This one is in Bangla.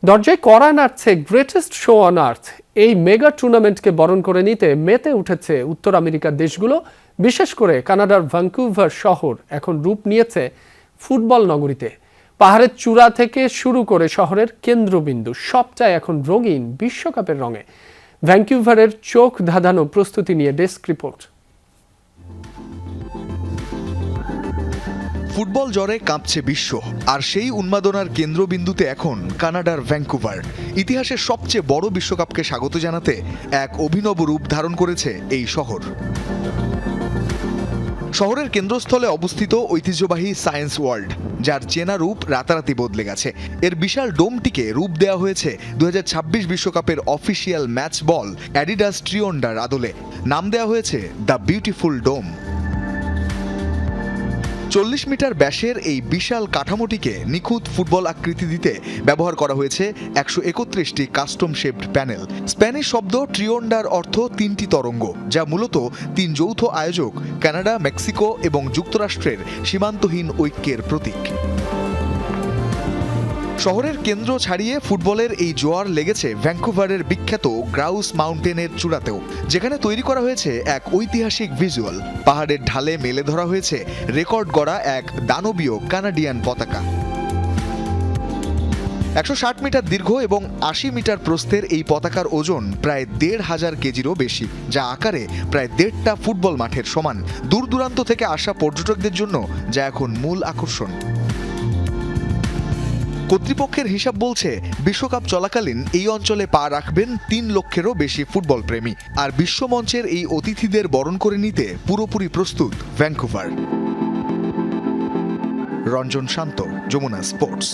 দরজায় কড়া নাড়ছে গ্রেটেস্ট শো অন আর্থ। এই মেগা টুর্নামেন্টকে বরণ করে নিতে মেতে উঠেছে উত্তর আমেরিকার দেশগুলো। বিশেষ করে কানাডার ভ্যাঙ্কুভার শহর এখন রূপ নিয়েছে ফুটবল নগরীতে। পাহাড়ের চূড়া থেকে শুরু করে শহরের কেন্দ্রবিন্দু সবটাই এখন রঙিন বিশ্বকাপের রঙে। ভ্যাঙ্কুভারের চোখ ধাঁধানো প্রস্তুতি নিয়ে ডেস্ক রিপোর্ট। ফুটবল জ্বরে কাঁপছে বিশ্ব, আর সেই উন্মাদনার কেন্দ্রবিন্দুতে এখন কানাডার ভ্যাঙ্কুভার। ইতিহাসের সবচেয়ে বড় বিশ্বকাপকে স্বাগত জানাতে এক অভিনব রূপ ধারণ করেছে এই শহর। শহরের কেন্দ্রস্থলে অবস্থিত ঐতিহ্যবাহী সায়েন্স ওয়ার্ল্ড, যার চেনা রূপ রাতারাতি বদলে গেছে। এর বিশাল ডোমটিকে রূপ দেওয়া হয়েছে 2026 বিশ্বকাপের অফিসিয়াল ম্যাচ বল অ্যাডিডাস ট্রিওন্ডার আদলে। নাম দেওয়া হয়েছে দ্য বিউটিফুল ডোম। 40 মিটার ব্যাসের এই বিশাল কাঠামোটিকে নিখুঁত ফুটবল আকৃতি দিতে ব্যবহার করা হয়েছে 131টি কাস্টম শেপড প্যানেল। স্প্যানিশ শব্দ ট্রিওন্ডার অর্থ তিনটি তরঙ্গ, যা মূলত তিন যৌথ আয়োজক কানাডা, মেক্সিকো এবং যুক্তরাষ্ট্রের সীমান্তহীন ঐক্যের প্রতীক। শহরের কেন্দ্র ছাড়িয়ে ফুটবলের এই জোয়ার লেগেছে ভ্যাঙ্কুভারের বিখ্যাত গ্রাউস মাউন্টেনের চূড়াতেও, যেখানে তৈরি করা হয়েছে এক ঐতিহাসিক ভিজুয়াল। পাহাড়ের ঢালে মেলে ধরা হয়েছে রেকর্ড গড়া এক দানবীয় কানাডিয়ান পতাকা। 160 মিটার দীর্ঘ এবং 80 মিটার প্রস্থের এই পতাকার ওজন প্রায় 1,500 কেজিরও বেশি, যা আকারে প্রায় 1.5টা ফুটবল মাঠের সমান। দূর দূরান্ত থেকে আসা পর্যটকদের জন্য যা এখন মূল আকর্ষণ। কর্তৃপক্ষের হিসাব বলছে, বিশ্বকাপ চলাকালীন এই অঞ্চলে পা রাখবেন 3 লক্ষেরও বেশি ফুটবল প্রেমী। আর বিশ্বমঞ্চের এই অতিথিদের বরণ করে নিতে পুরোপুরি প্রস্তুত ভ্যাঙ্কুভার। রঞ্জন শান্ত, যমুনা স্পোর্টস।